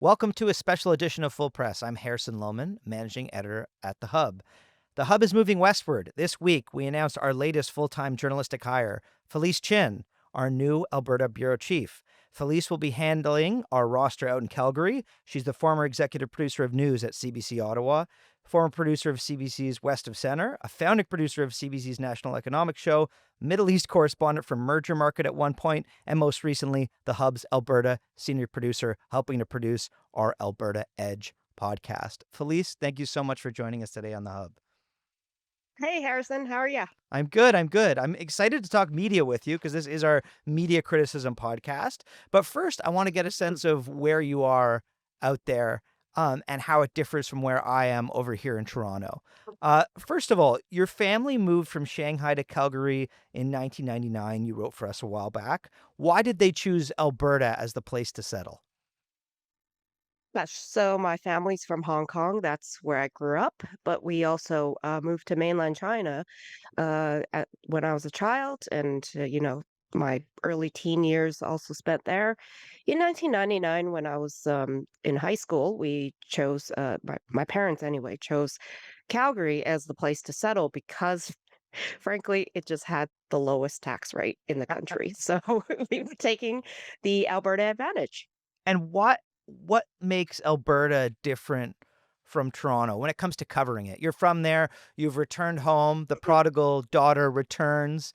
Welcome to a special edition of Full Press. I'm Harrison Lowman, managing editor at The Hub. The Hub is moving westward. This week, we announced our latest full-time journalistic hire, Falice Chin, our new Alberta bureau chief. Falice will be handling our roster out in Calgary. She's the former executive producer of news at CBC Ottawa, former producer of CBC's West of Center, a founding producer of CBC's National Economic Show, Middle East correspondent for Merger Market at one point, and most recently, the Hub's Alberta senior producer, helping to produce our Alberta Edge podcast. Falice, thank you so much for joining us today on the Hub. Hey, Harrison, how are you? I'm good. I'm good. I'm excited to talk media with you because this is our media criticism podcast. But first, I want to get a sense of where you are out there and how it differs from where I am over here in Toronto. First of all, your family moved from Shanghai to Calgary in 1999. You wrote for us a while back. Why did they choose Alberta as the place to settle? Gosh, so my family's from Hong Kong. That's where I grew up, but we also moved to mainland China when I was a child, and my early teen years also spent there. In 1999, when I was in high school, we chose my parents anyway chose Calgary as the place to settle because, frankly, it just had the lowest tax rate in the country. So we were taking the Alberta advantage. And what makes Alberta different from Toronto when it comes to covering it? You're from there, you've returned home, the prodigal daughter returns.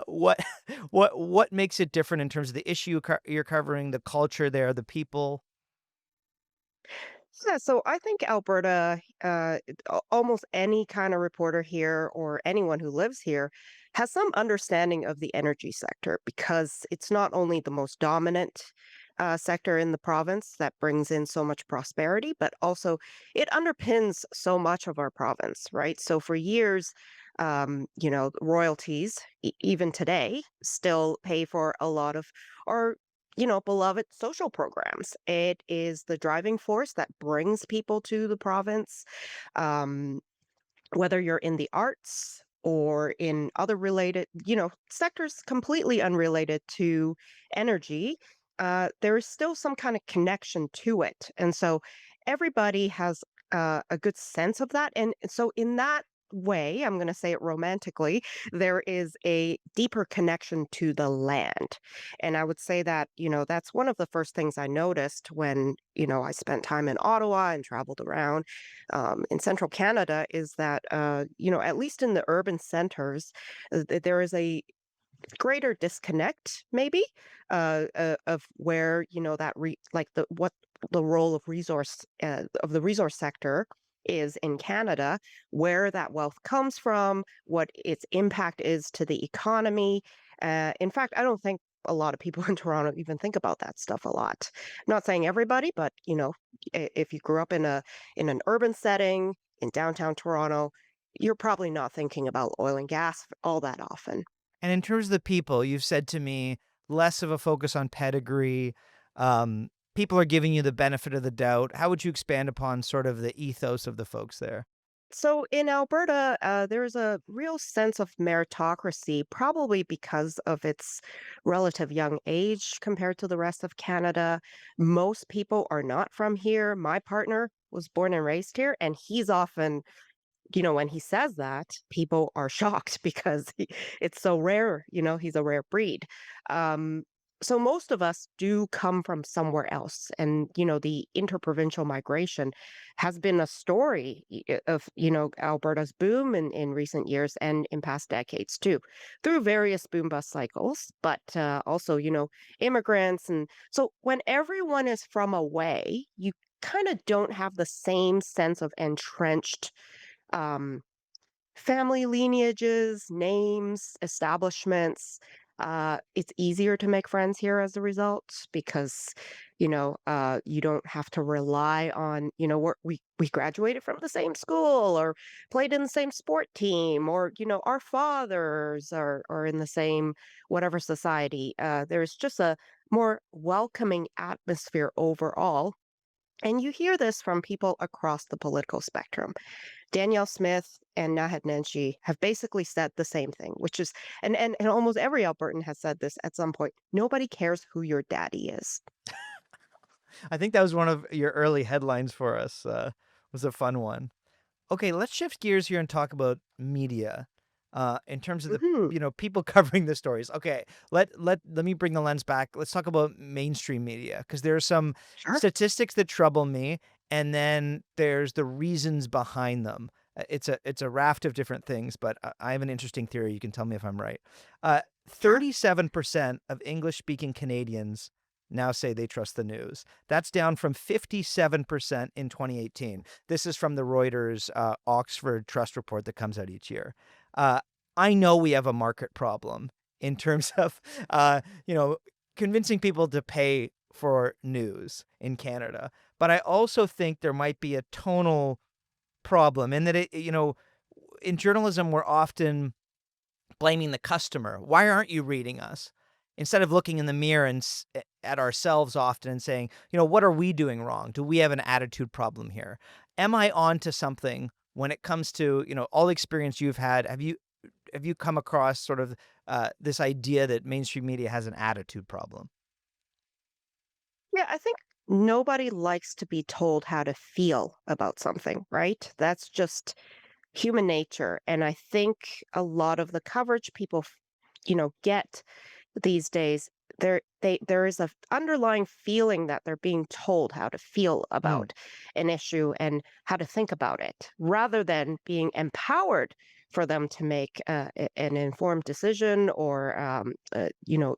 What what makes it different in terms of the issue you're covering, the culture there, the people? Yeah, so I think Alberta, almost any kind of reporter here or anyone who lives here has some understanding of the energy sector because it's not only the most dominant sector in the province that brings in so much prosperity, but also it underpins so much of our province, right? So for years, royalties, even today, still pay for a lot of our beloved social programs. It is the driving force that brings people to the province, um, whether you're in the arts or in other related, sectors completely unrelated to energy. There is still some kind of connection to it. And so everybody has a good sense of that. And so, in that way, I'm going to say it romantically, there is a deeper connection to the land. And I would say that, that's one of the first things I noticed when, I spent time in Ottawa and traveled around in central Canada is that, at least in the urban centers, there is a greater disconnect, maybe, of where like what the role of the resource sector is in Canada, where that wealth comes from, what its impact is to the economy. In fact, I don't think a lot of people in Toronto even think about that stuff a lot. Not saying everybody, but if you grew up in an urban setting in downtown Toronto, you're probably not thinking about oil and gas all that often. And in terms of the people, you've said to me less of a focus on pedigree. People are giving you the benefit of the doubt. How would you expand upon sort of the ethos of the folks there? So in Alberta, there's a real sense of meritocracy, probably because of its relative young age compared to the rest of Canada. Most people are not from here. My partner was born and raised here, and he's often, when he says that, people are shocked because it's so rare. He's a rare breed. Um, so most of us do come from somewhere else, and the interprovincial migration has been a story of Alberta's boom in recent years and in past decades too, through various boom bust cycles, but also immigrants, and so when everyone is from away, you kind of don't have the same sense of entrenched um, family lineages, names, establishments. It's easier to make friends here as a result because, you don't have to rely on, we graduated from the same school or played in the same sport team or, our fathers are in the same whatever society. There's just a more welcoming atmosphere overall. And you hear this from people across the political spectrum. Danielle Smith and Naheed Nenshi have basically said the same thing, which is, and almost every Albertan has said this at some point. Nobody cares who your daddy is. I think that was one of your early headlines for us. Was a fun one. Okay, let's shift gears here and talk about media, in terms of the Mhm. people covering the stories. Okay, let me bring the lens back. Let's talk about mainstream media because there are some Sure. statistics that trouble me, and then there's the reasons behind them. It's a raft of different things, but I have an interesting theory. You can tell me if I'm right. Uh, Sure. 37% of English speaking Canadians now say they trust the news. That's down from 57% in 2018. This is from the Reuters Oxford Trust Report that comes out each year. Uh, I know we have a market problem in terms of, you know, convincing people to pay for news in Canada. But I also think there might be a tonal problem in that in journalism, we're often blaming the customer. Why aren't you reading us? Instead of looking in the mirror and at ourselves often and saying, what are we doing wrong? Do we have an attitude problem here? Am I on to something when it comes to, all the experience you've had? Have you come across sort of this idea that mainstream media has an attitude problem? Yeah, I think nobody likes to be told how to feel about something, right? That's just human nature. And I think a lot of the coverage people, get these days, there is a underlying feeling that they're being told how to feel Mm, about an issue and how to think about it, rather than being empowered for them to make an informed decision or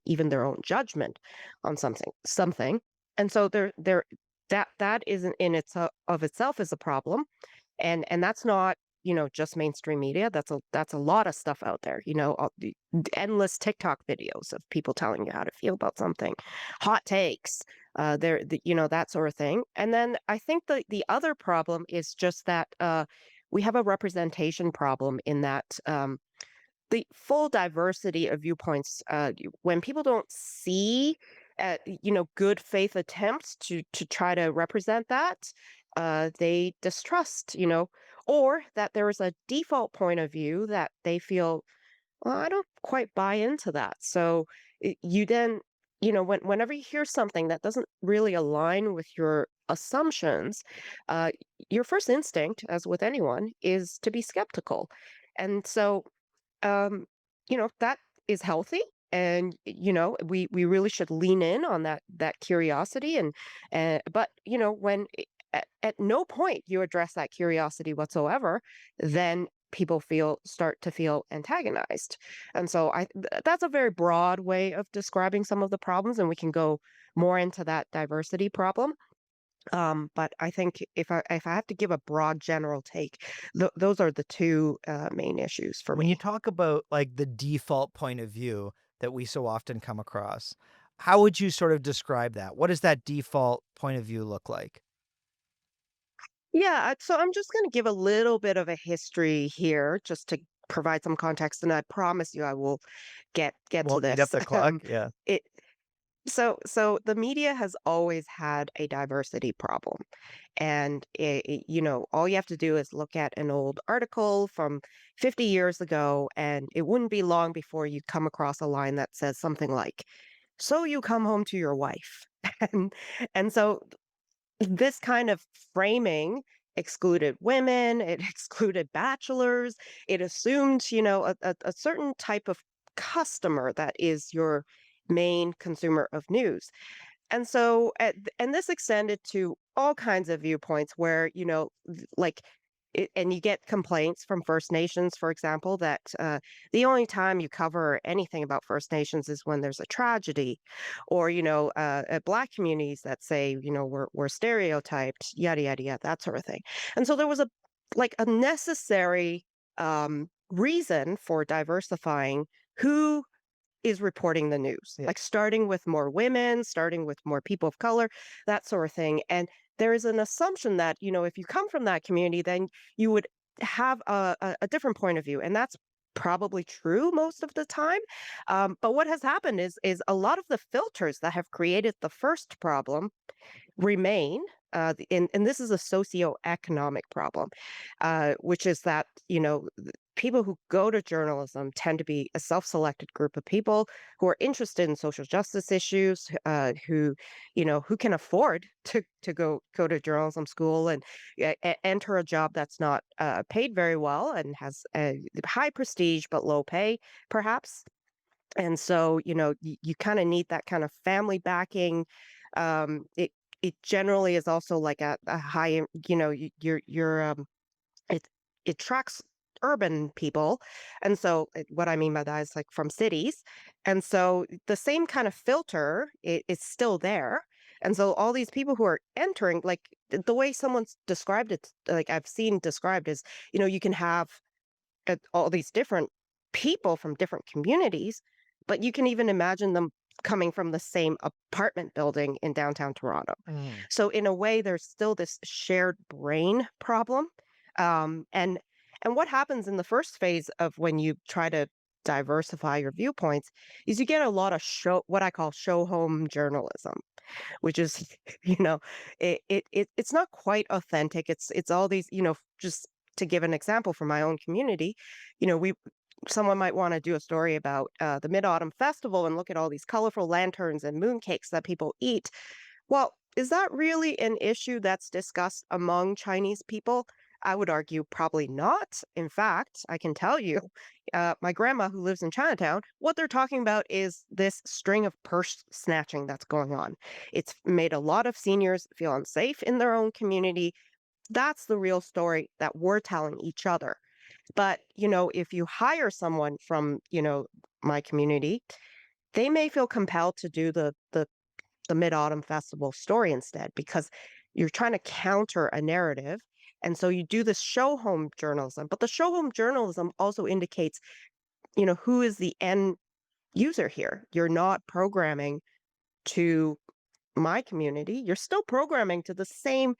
even their own judgment on something. And so that isn't in of itself is a problem, and that's not just mainstream media. That's a lot of stuff out there, all the endless TikTok videos of people telling you how to feel about something, hot takes, that sort of thing. And then I think the other problem is just that we have a representation problem in that the full diversity of viewpoints, when people don't see good faith attempts to try to represent that, they distrust, or that there is a default point of view that they feel, well, I don't quite buy into that. So you then, whenever you hear something that doesn't really align with your assumptions, uh, your first instinct, as with anyone, is to be skeptical. And so um, that is healthy. And we really should lean in on that curiosity. But when at no point you address that curiosity whatsoever, then people start to feel antagonized. And so that's a very broad way of describing some of the problems, and we can go more into that diversity problem. But I think if I have to give a broad general take, those are the two main issues for When you me. talk about like the default point of view that we so often come across, how would you sort of describe that? What does that default point of view look like? Yeah, so I'm just going to give a little bit of a history here, just to provide some context, and I promise you I will get to Won't eat up this. the clock? Yeah. It so the media has always had a diversity problem. And all you have to do is look at an old article from 50 years ago, and it wouldn't be long before you come across a line that says something like, "So you come home to your wife." and and so this kind of framing excluded women, it excluded bachelors, it assumed, a certain type of customer that is your main consumer of news. And so, and this extended to all kinds of viewpoints where, like, and you get complaints from First Nations, for example, that the only time you cover anything about First Nations is when there's a tragedy, or Black communities that say, we're stereotyped, yada yada yada, that sort of thing. And so there was a necessary reason for diversifying who is reporting the news, Yeah. like starting with more women, starting with more people of color, that sort of thing. And there is an assumption that, if you come from that community, then you would have a different point of view. And that's probably true most of the time. But what has happened is a lot of the filters that have created the first problem remain. And this is a socioeconomic problem, which is that, people who go to journalism tend to be a self-selected group of people who are interested in social justice issues, who, who can afford to go to journalism school and enter a job that's not paid very well and has a high prestige but low pay, perhaps. And so, you kind of need that kind of family backing. It generally is also like a high, you're it it tracks urban people, and so what I mean by that is like from cities, and so the same kind of filter is still there, and so all these people who are entering, like the way someone's described it, like I've seen described is, you can have all these different people from different communities, but you can even imagine them coming from the same apartment building in downtown Toronto. Mm. So in a way, there's still this shared brain problem. And what happens in the first phase of when you try to diversify your viewpoints is you get a lot of what I call show home journalism, which is, you know, it's not quite authentic. It's all these, just to give an example from my own community, we someone might want to do a story about the Mid Autumn Festival and look at all these colorful lanterns and mooncakes that people eat. Well, is that really an issue that's discussed among Chinese people? I would argue probably not. In fact, I can tell you, my grandma who lives in Chinatown, what they're talking about is this string of purse snatching that's going on. It's made a lot of seniors feel unsafe in their own community. That's the real story that we're telling each other. But, if you hire someone from, my community, they may feel compelled to do the Mid-Autumn Festival story instead because you're trying to counter a narrative. And so you do this show home journalism, but the show home journalism also indicates, who is the end user here. You're not programming to my community. You're still programming to the same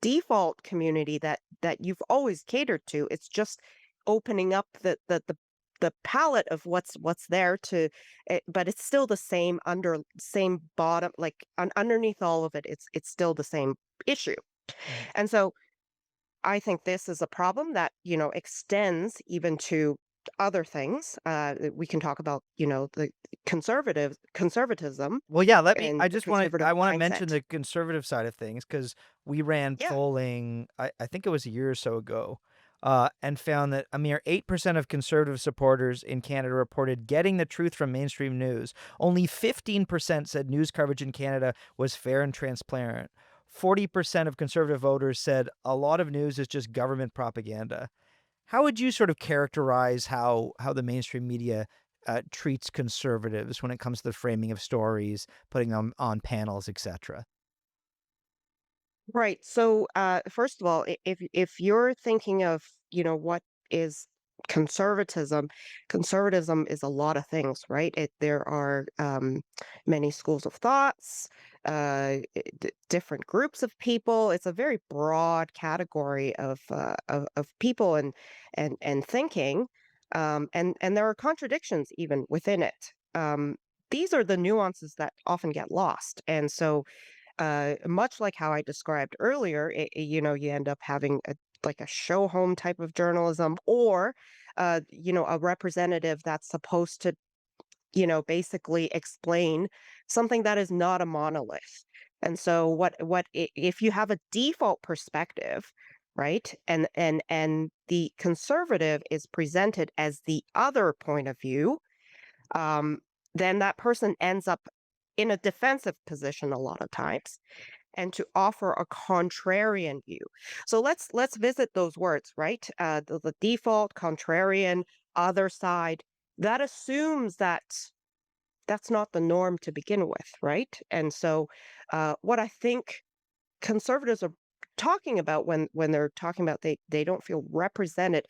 default community that you've always catered to. It's just opening up the palette of what's there but it's still the same bottom, like underneath all of it, it's still the same issue. Mhm. And so I think this is a problem that, extends even to other things. We can talk about, the conservatism Well, yeah, and I the just wanna conservative I wanna mention mindset. the conservative side of things because we ran Yeah. polling, I think it was a year or so ago, and found that a mere 8% of conservative supporters in Canada reported getting the truth from mainstream news. Only 15% said news coverage in Canada was fair and transparent. 40% of conservative voters said a lot of news is just government propaganda. How would you sort of characterize how the mainstream media, treats conservatives when it comes to the framing of stories, putting them on panels, etcetera? Right. So, first of all, if you're thinking of, what is conservatism, conservatism is a lot of things, right? There are many schools of thoughts, different groups of people. It's a very broad category of people and thinking, and there are contradictions even within it. These are the nuances that often get lost, and so much like how I described earlier, you end up having like a show home type of journalism or, a representative that's supposed to, basically explain something that is not a monolith. And so if you have a default perspective, right? And the conservative is presented as the other point of view, um, then that person ends up in a defensive position a lot of times and to offer a contrarian view. So let's visit those words, right? The default, contrarian, other side. That assumes that that's not the norm to begin with, right? And so, what I think conservatives are talking about when they're talking about they don't feel represented,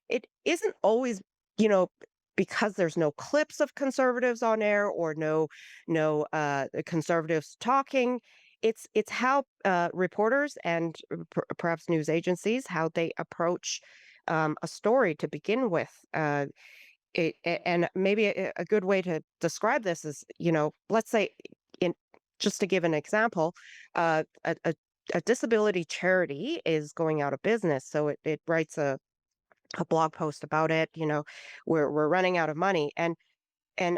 it isn't always, you know, because there's no clips of conservatives on air or no conservatives talking. It's how reporters and perhaps news agencies how they approach a story to begin with. And maybe a good way to describe this is, let's say, in just to give an example, a disability charity is going out of business, so it writes a blog post about it. We're running out of money, and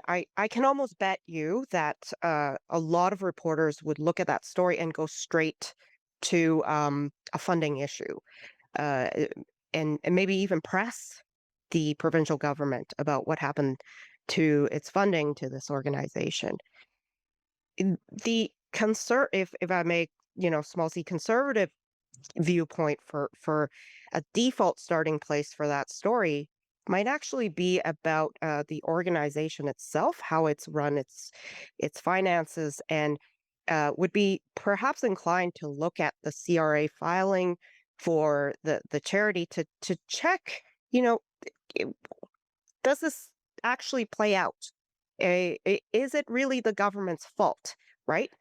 I can almost bet you that a lot of reporters would look at that story and go straight to a funding issue, uh, and maybe even press the provincial government about what happened to its funding to this organization. If I make, small c, conservative viewpoint for a default starting place for that story might actually be about the organization itself, how it's run, its finances, and would be perhaps inclined to look at the CRA filing for the charity to check, you know, i- does this actually play out? Is it really the government's fault, right?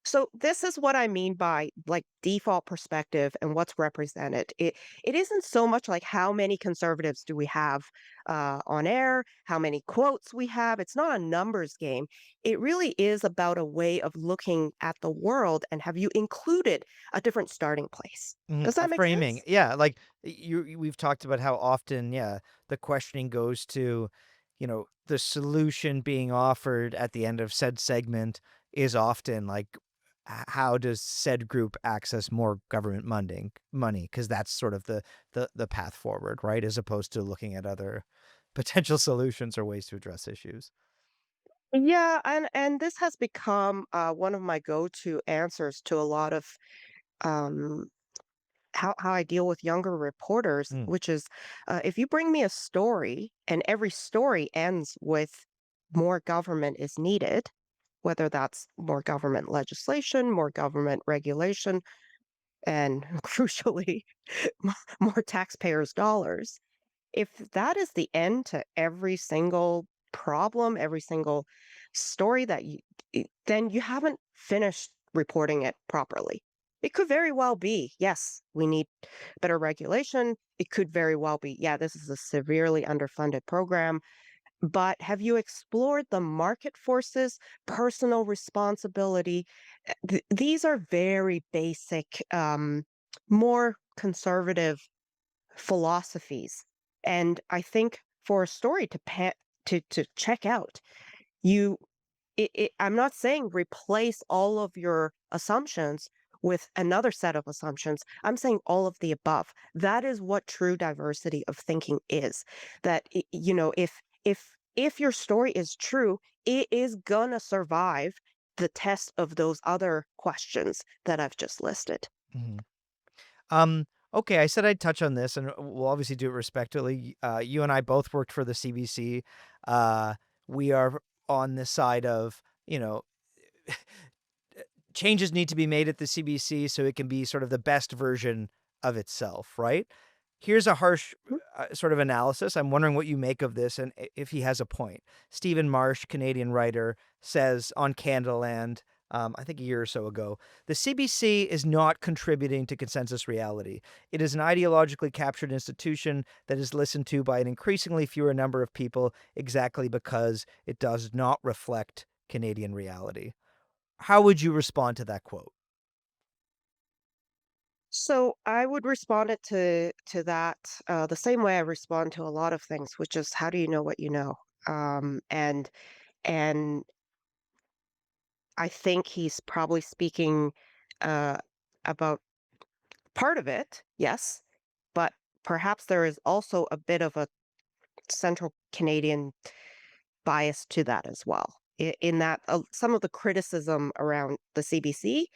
So this is what I mean by like default perspective and what's represented. It isn't so much like how many conservatives do we have on air, how many quotes we have. It's not a numbers game. It really is about a way of looking at the world and have you included a different starting place. Mhm, Does a that make framing. sense? Yeah, like, we've talked about how often, yeah, the questioning goes to, the solution being offered at the end of said segment is often like, how does said group access more government money? Because that's sort of the path forward, right? As opposed to looking at other potential solutions or ways to address issues. Yeah, and this has become one of my go-to answers to a lot of um, how I deal with younger reporters, Mm, which is if you bring me a story and every story ends with more government is needed, whether that's more government legislation, more government regulation, and crucially, more taxpayers' dollars. If that is the end to every single problem, every single story then you haven't finished reporting it properly. It could very well be, yes, we need better regulation. It could very well be, yeah, this is a severely underfunded program. But have you explored the market forces, personal responsibility? These are very basic, more conservative philosophies. And I think for a story to check out, you I'm not saying replace all of your assumptions with another set of assumptions. I'm saying all of the above. That is what true diversity of thinking is. That if your story is true, it is gonna survive the test of those other questions that I've just listed. mhm. Okay, I said I'd touch on this, and we'll obviously do it respectfully. You and I both worked for the CBC. Uh, we are on the side of, changes need to be made at the CBC so it can be sort of the best version of itself, right? Here's a harsh sort of analysis. I'm wondering what you make of this and if he has a point. Stephen Marsh, Canadian writer, says on Candleland, I think a year or so ago, the CBC is not contributing to consensus reality. It is an ideologically captured institution that is listened to by an increasingly fewer number of people exactly because it does not reflect Canadian reality. How would you respond to that quote? So I would respond it to that the same way I respond to a lot of things, which is how do you know what you know? And I think he's probably speaking uh, about part of it, yes, but perhaps there is also a bit of a central Canadian bias to that as well. In that some of the criticism around the CBC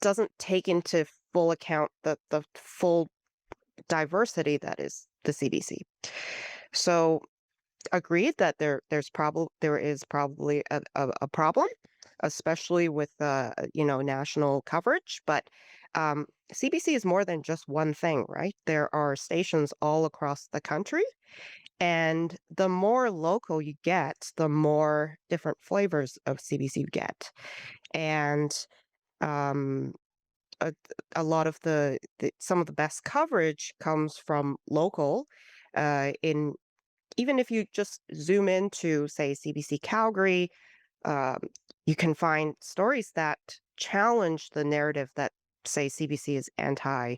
doesn't take into full account the full diversity that is the CBC. So agreed that there is probably a problem, especially with national coverage. But CBC is more than just one thing, right? There are stations all across the country, and the more local you get, the more different flavors of CBC you get, and um, a, a lot of some of the best coverage comes from local. In Even if you just zoom into, say, CBC Calgary, um, you can find stories that challenge the narrative that say CBC is anti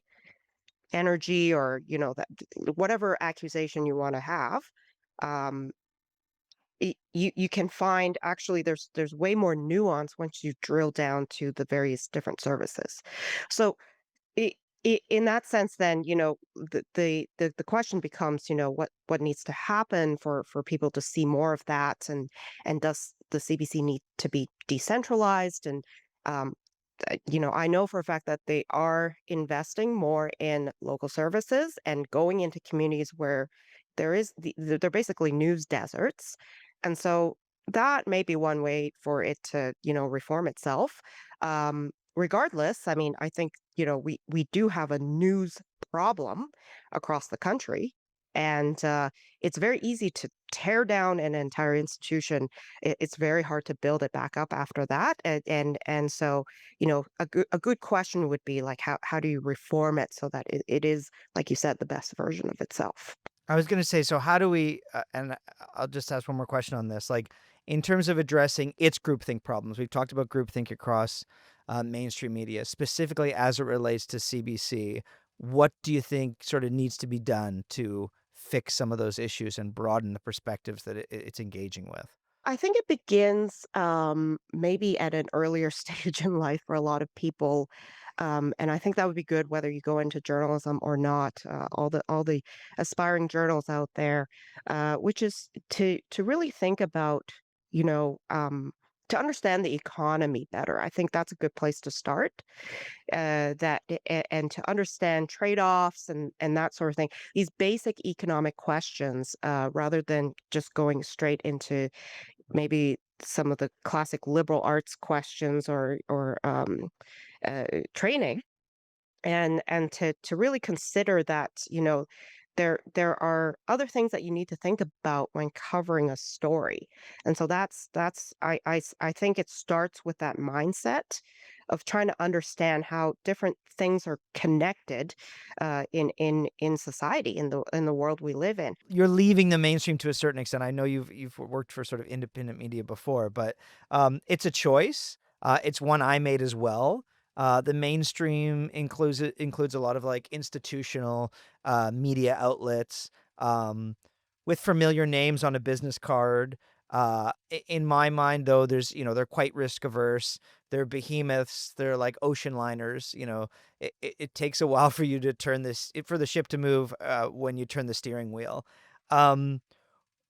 energy, or that whatever accusation you want to have. um, you can find, actually, there's way more nuance once you drill down to the various different services. So I in that sense, then, the question becomes, what needs to happen for people to see more of that, and does the CBC need to be decentralized? And um, I know for a fact that they are investing more in local services and going into communities where they're basically news deserts, and so that may be one way for it to, reform itself. Regardless, I mean, I think, we do have a news problem across the country, and it's very easy to tear down an entire institution. It's very hard to build it back up after that, and so, a good question would be like, how do you reform it so that it is, like you said, the best version of itself? I was gonna say, so how do we, I'll just ask one more question on this. Like, in terms of addressing its groupthink problems, we've talked about groupthink across mainstream media, specifically as it relates to CBC. What do you think sort of needs to be done to fix some of those issues and broaden the perspectives that it's engaging with? I think it begins, maybe at an earlier stage in life for a lot of people, and I think that would be good whether you go into journalism or not. All the aspiring journals out there, which is to really think about, you know, um, to understand the economy better. I think that's a good place to start. And to understand trade-offs and that sort of thing. These basic economic questions, rather than just going straight into maybe some of the classic liberal arts questions, or training, and to really consider that, there are other things that you need to think about when covering a story. And so that's I think it starts with that mindset of trying to understand how different things are connected, in society, in the world we live in. You're leaving the mainstream to a certain extent. I know you've worked for sort of independent media before, but it's a choice. It's one I made as well. The mainstream includes a lot of like institutional media outlets with familiar names on a business card. In my mind, though, there's they're quite risk averse. They're behemoths. They're like ocean liners. It takes a while for you to for the ship to move when you turn the steering wheel. Um,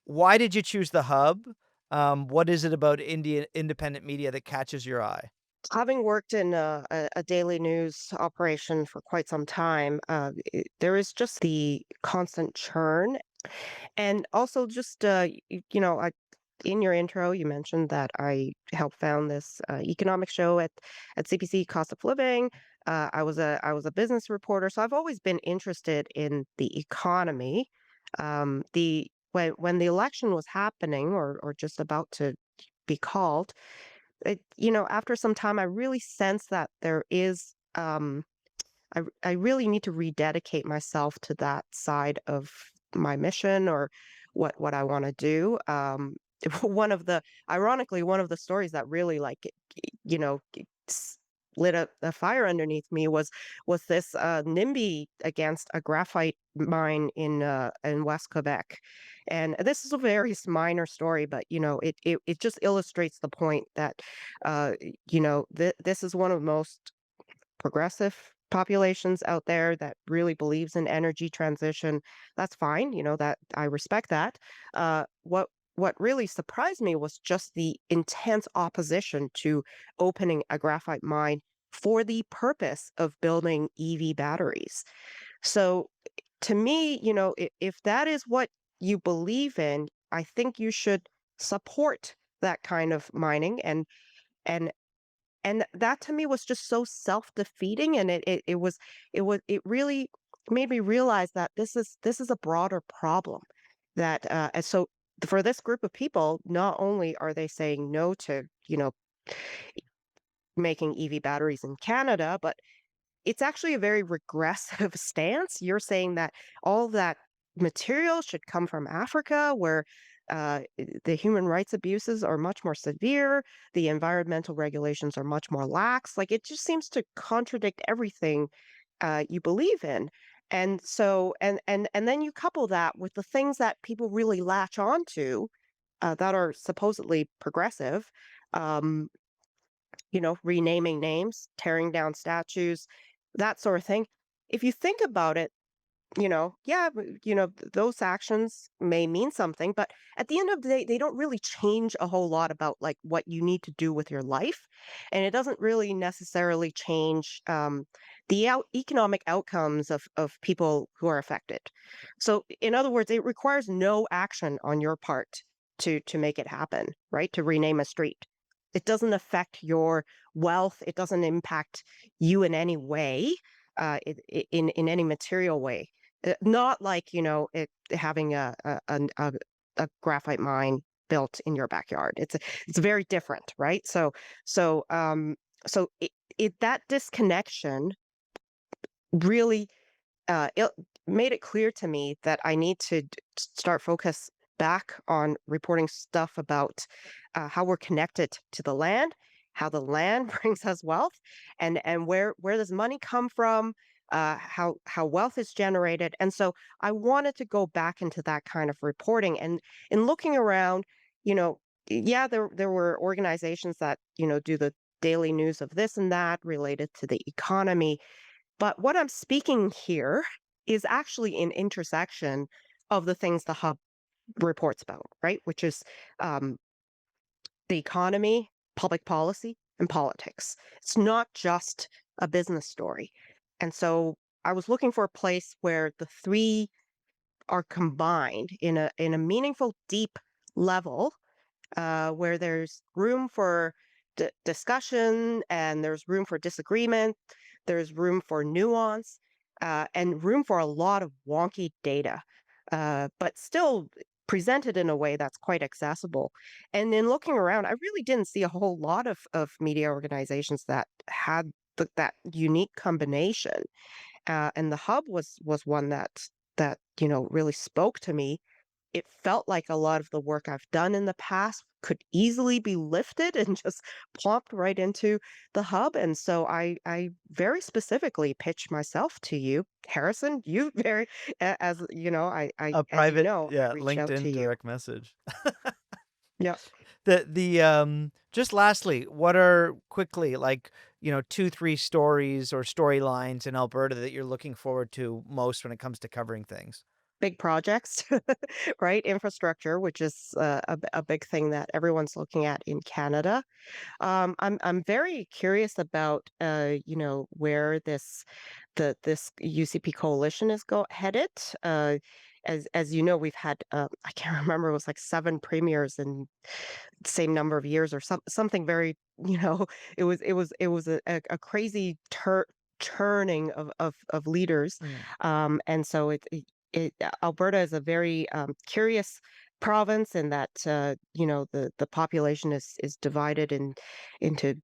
why did you choose the hub? What is it about independent media that catches your eye? Having worked in a daily news operation for quite some time, there is just the constant churn. And also just, in your intro, you mentioned that I helped found this economic show at CPC, Cost of Living. I was a business reporter, so I've always been interested in the economy. The when the election was happening, or just about to be called, after some time, I really sense that there is. I really need to rededicate myself to that side of my mission, or what I want to do. One of the stories that really, like, lit a fire underneath me was this NIMBY against a graphite mine in West Quebec. And this is a very minor story, but it just illustrates the point that this is one of the most progressive populations out there that really believes in energy transition. That's fine, that I respect that. What really surprised me was just the intense opposition to opening a graphite mine for the purpose of building EV batteries. So to me, if that is what you believe in, I think you should support that kind of mining. And and that to me was just so self-defeating, and it really made me realize that this is a broader problem. That and so for this group of people, not only are they saying no to, making EV batteries in Canada, but it's actually a very regressive stance. You're saying that all that material should come from Africa, where the human rights abuses are much more severe, the environmental regulations are much more lax. Like, it just seems to contradict everything you believe in. And then you couple that with the things that people really latch on to, that are supposedly progressive, um, renaming names, tearing down statues, that sort of thing. If you think about it, yeah, those actions may mean something, but at the end of the day, they don't really change a whole lot about like what you need to do with your life, and it doesn't really necessarily change the economic outcomes of people who are affected. So, in other words, it requires no action on your part to make it happen, right? To rename a street. It doesn't affect your wealth. It doesn't impact you in any way, in any material way. Not like, having a graphite mine built in your backyard. It's very different, right? So um so that disconnection really it made it clear to me that I need to start focus back on reporting stuff about how we're connected to the land, how the land brings us wealth, and where does money come from, how wealth is generated. And so I wanted to go back into that kind of reporting, and in looking around, you know, yeah, there were organizations that do the daily news of this and that related to the economy, but what I'm speaking here is actually an intersection of the things the hub reports about, right? Which is um, the economy, public policy, and politics. It's not just a business story. And so I was looking for a place where the three are combined in a meaningful, deep level, where there's room for discussion and there's room for disagreement, there's room for nuance, and room for a lot of wonky data, but still presented in a way that's quite accessible. And in looking around, I really didn't see a whole lot of media organizations that had that unique combination. And the hub was one that really spoke to me. It felt like a lot of the work I've done in the past could easily be lifted and just plopped right into the hub. And so I very specifically pitched myself to you, Harrison. You very as you know, I A as you private, know, I yeah, reached out to LinkedIn you. direct message. Yeah. Just lastly, what are quickly like, 2, 3 stories or storylines in Alberta that you're looking forward to most when it comes to covering things? Big projects, right? Infrastructure, which is a big thing that everyone's looking at in Canada. I'm very curious about where this UCP coalition is go headed. As you know, we've had I can't remember, it was like 7 premiers in the same number of years or something very it was a crazy turning of leaders. Mm. And so Alberta is a very curious province in that the population is divided into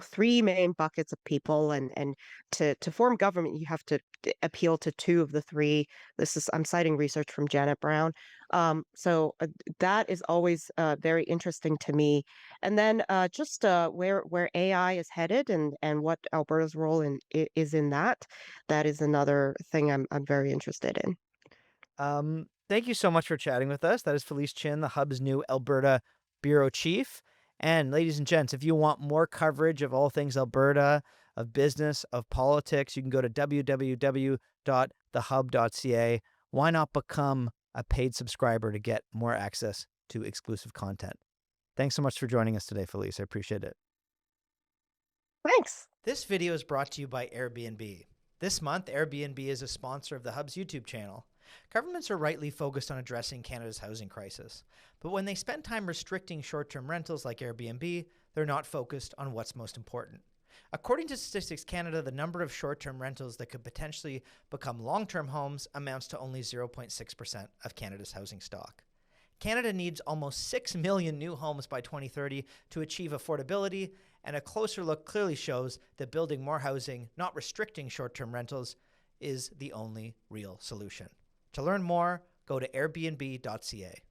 three main buckets of people, and to form government you have to appeal to two of the three. This is I'm citing research from Janet Brown. So that is always very interesting to me. And then just where AI is headed, and what Alberta's role is in that. That is another thing I'm very interested in. Thank you so much for chatting with us. That is Falice Chin, the Hub's new Alberta bureau chief. And ladies and gents, if you want more coverage of all things Alberta, of business, of politics, you can go to www.thehub.ca. Why not become a paid subscriber to get more access to exclusive content? Thanks so much for joining us today, Felice. I appreciate it. Thanks. This video is brought to you by Airbnb. This month, Airbnb is a sponsor of the Hub's YouTube channel. Governments are rightly focused on addressing Canada's housing crisis, but when they spend time restricting short-term rentals like Airbnb, they're not focused on what's most important. According to Statistics Canada, the number of short-term rentals that could potentially become long-term homes amounts to only 0.6% of Canada's housing stock. Canada needs almost 6 million new homes by 2030 to achieve affordability, and a closer look clearly shows that building more housing, not restricting short-term rentals, is the only real solution. To learn more, go to airbnb.ca.